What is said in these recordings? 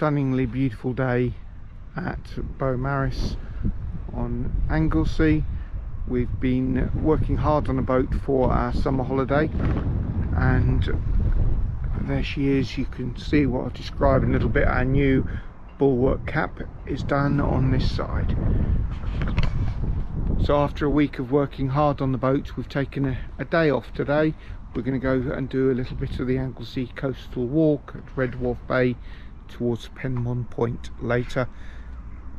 stunningly beautiful day at Beaumaris on Anglesey. We've been working hard on a boat for our summer holiday, and there she is. You can see what I've described in a little bit. Our new Bulwark cap is done on this side. So after a week of working hard on the boat, we've taken a day off today. We're going to go and do a little bit of the Anglesey coastal walk at Red Wharf Bay towards Penmon Point later.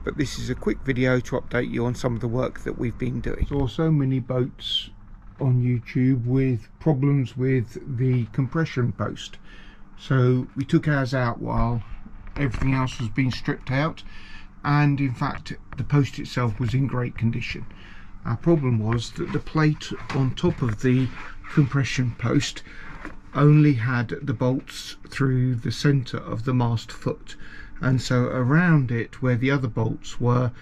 But this is a quick video to update you on some of the work that we've been doing. Saw so many boats on YouTube with problems with the compression post, so we took ours out while everything else was being stripped out, and in fact the post itself was in great condition. Our problem was that the plate on top of the compression post only had the bolts through the centre of the mast foot, and so around it where the other bolts were,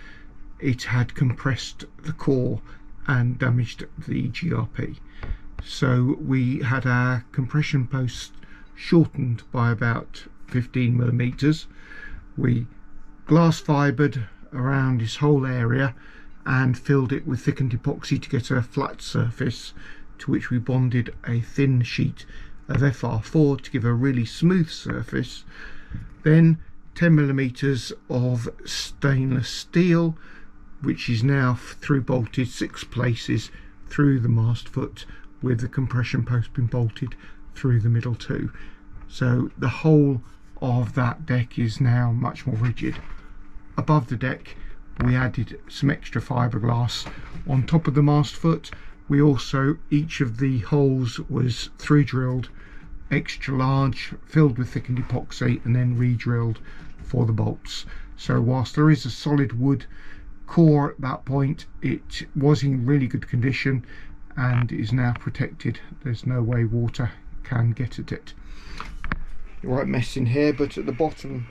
it had compressed the core and damaged the GRP. So we had our compression post shortened by about 15mm. We glass fibered around this whole area and filled it with thickened epoxy to get a flat surface, to which we bonded a thin sheet of FR4 to give a really smooth surface. Then 10mm of stainless steel, which is now through bolted 6 places through the mast foot, with the compression post being bolted through the middle too. So the whole of that deck is now much more rigid. Above the deck we added some extra fiberglass on top of the mast foot. We also, each of the holes was through drilled extra large, filled with thickened epoxy, and then re-drilled for the bolts. So whilst there is a solid wood core at that point, it was in really good condition and is now protected. There's no way water can get at it. Right mess in here, but at the bottom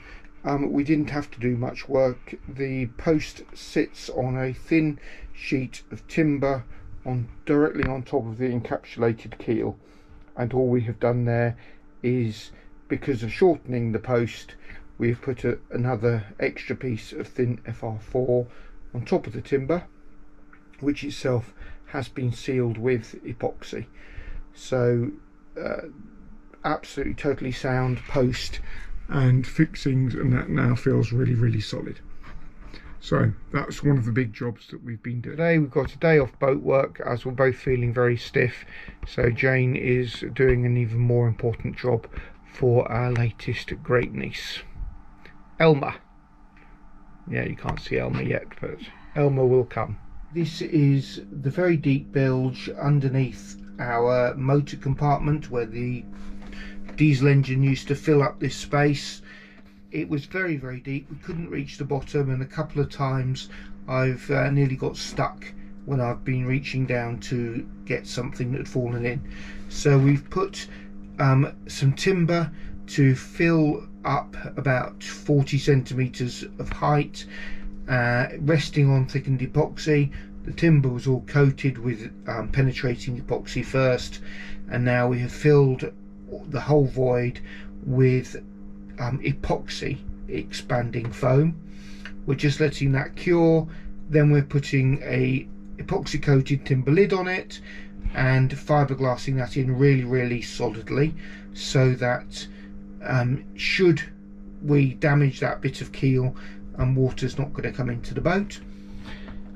we didn't have to do much work. The post sits on a thin sheet of timber directly on top of the encapsulated keel, and all we have done there is, because of shortening the post, we've put another extra piece of thin FR4 on top of the timber, which itself has been sealed with epoxy. So absolutely totally sound post and fixings, and that now feels really solid. So that's one of the big jobs that we've been doing. Today we've got a day off boat work, as we're both feeling very stiff, so Jane is doing an even more important job for our latest great niece, Elma. Yeah, you can't see Elma yet, but Elma will come. This is the very deep bilge underneath our motor compartment where the diesel engine used to fill up this space. It was very deep. We couldn't reach the bottom, and a couple of times I've nearly got stuck when I've been reaching down to get something that had fallen in. So we've put some timber to fill up about 40 centimeters of height, resting on thickened epoxy. The timber was all coated with penetrating epoxy first, and now we have filled the whole void with epoxy expanding foam. We're just letting that cure, then we're putting a epoxy coated timber lid on it and fiberglassing that in really solidly, so that should we damage that bit of keel, and water's not going to come into the boat.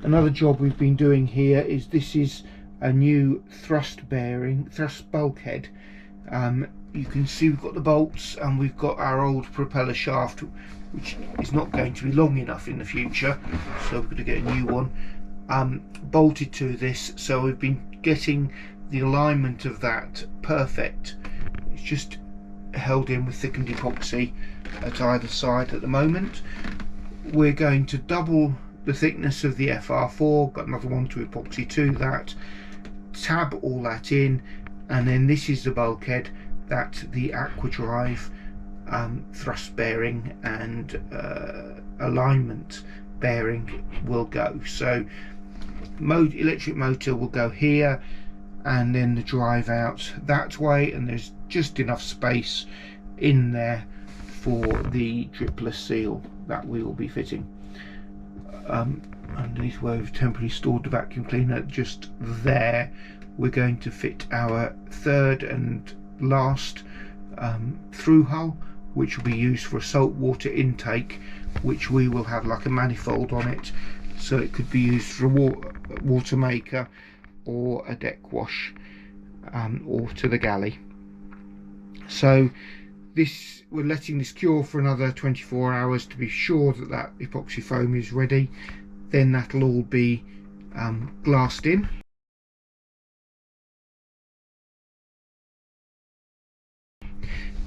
Another job we've been doing here is, this is a new thrust bulkhead. You can see we've got the bolts, and we've got our old propeller shaft, which is not going to be long enough in the future, so we're going to get a new one bolted to this. So we've been getting the alignment of that perfect. It's just held in with thickened epoxy at either side at the moment. We're going to double the thickness of the FR4, got another one to epoxy to that, tab all that in, and then this is the bulkhead that the Aquadrive thrust bearing and alignment bearing will go. So electric motor will go here, and then the drive out that way, and there's just enough space in there for the dripless seal that we will be fitting. Underneath where we've temporarily stored the vacuum cleaner, just there, we're going to fit our third and last through hull, which will be used for a saltwater intake, which we will have like a manifold on it, so it could be used for a water maker or a deck wash, or to the galley. So this, we're letting this cure for another 24 hours to be sure that that epoxy foam is ready. Then that'll all be glassed in.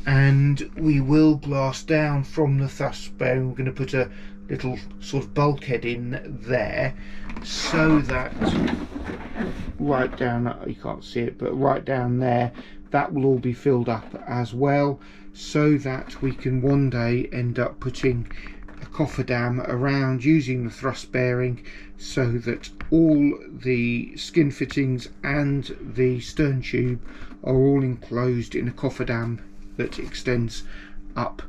And we will glass down from the thrust bearing. We're going to put a little sort of bulkhead in there, so that right down, you can't see it, but right down there, that will all be filled up as well, so that we can one day end up putting a cofferdam around using the thrust bearing, so that all the skin fittings and the stern tube are all enclosed in a cofferdam that extends up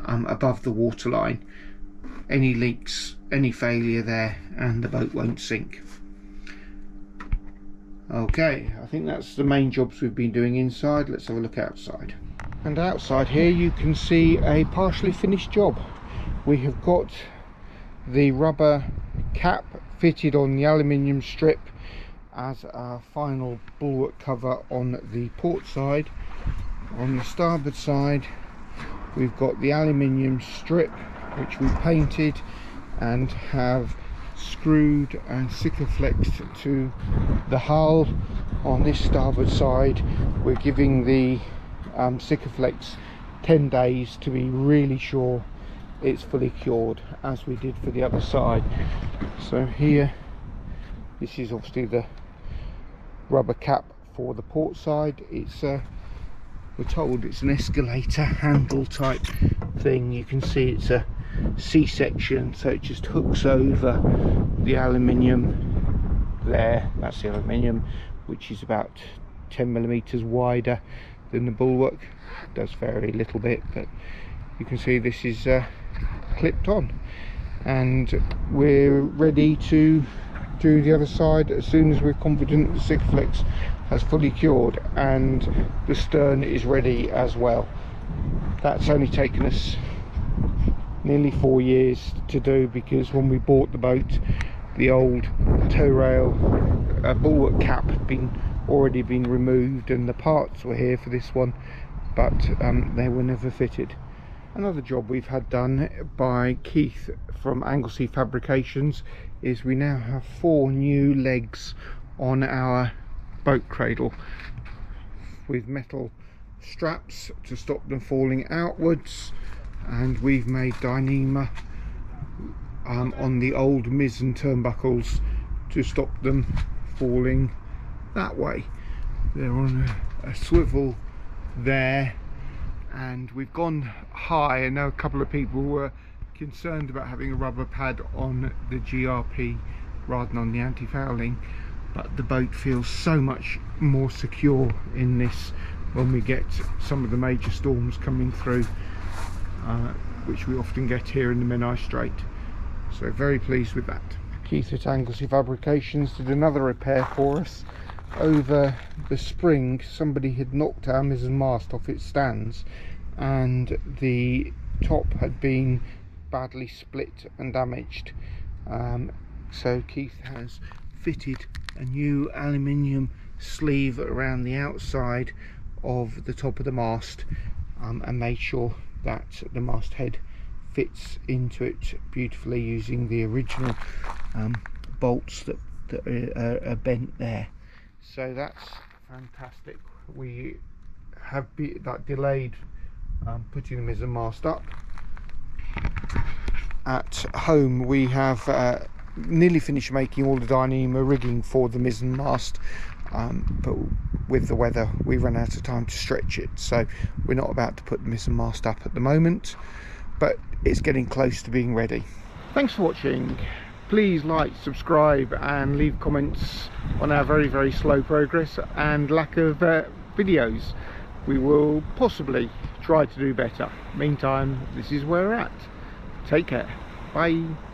above the waterline. Any leaks, any failure there, and the boat won't sink. Okay, I think that's the main jobs we've been doing inside. Let's have a look outside. And outside here you can see a partially finished job. We have got the rubber cap fitted on the aluminium strip as our final bulwark cover on the port side. On the starboard side we've got the aluminium strip, which we painted and have screwed and sikaflexed to the hull. On this starboard side we're giving the sikaflex 10 days to be really sure it's fully cured, as we did for the other side. So here, this is obviously the rubber cap for the port side. It's we're told it's an escalator handle type thing. You can see it's a C-section, so it just hooks over the aluminium there. That's the aluminium, which is about 10mm wider than the bulwark. It does vary a little bit, but you can see this is clipped on, and we're ready to do the other side as soon as we're confident the sikaflex has fully cured and the stern is ready as well. That's only taken us nearly 4 years to do, because when we bought the boat, the old tow rail bulwark cap had already been removed, and the parts were here for this one, but they were never fitted. Another job we've had done by Keith from Anglesey Fabrications is we now have 4 new legs on our boat cradle with metal straps to stop them falling outwards, and we've made Dyneema on the old mizzen turnbuckles to stop them falling that way. They're on a swivel there, and we've gone high. I know a couple of people were concerned about having a rubber pad on the GRP rather than on the anti-fouling, but the boat feels so much more secure in this when we get some of the major storms coming through, which we often get here in the Menai Strait. So very pleased with that. Keith at Anglesey Fabrications did another repair for us. Over the spring somebody had knocked our mizzen mast off its stands, and the top had been badly split and damaged. So Keith has fitted a new aluminium sleeve around the outside of the top of the mast, and made sure that the masthead fits into it beautifully using the original bolts that are bent there. So that's fantastic. We have delayed putting the mizzen mast up. At home we have nearly finished making all the Dyneema rigging for the mizzen mast, but with the weather we ran out of time to stretch it, so we're not about to put the mizzen mast up at the moment, but it's getting close to being ready. Thanks for watching. Please like, subscribe and leave comments on our very, very slow progress and lack of videos. We will possibly try to do better. Meantime, this is where we're at. Take care. Bye.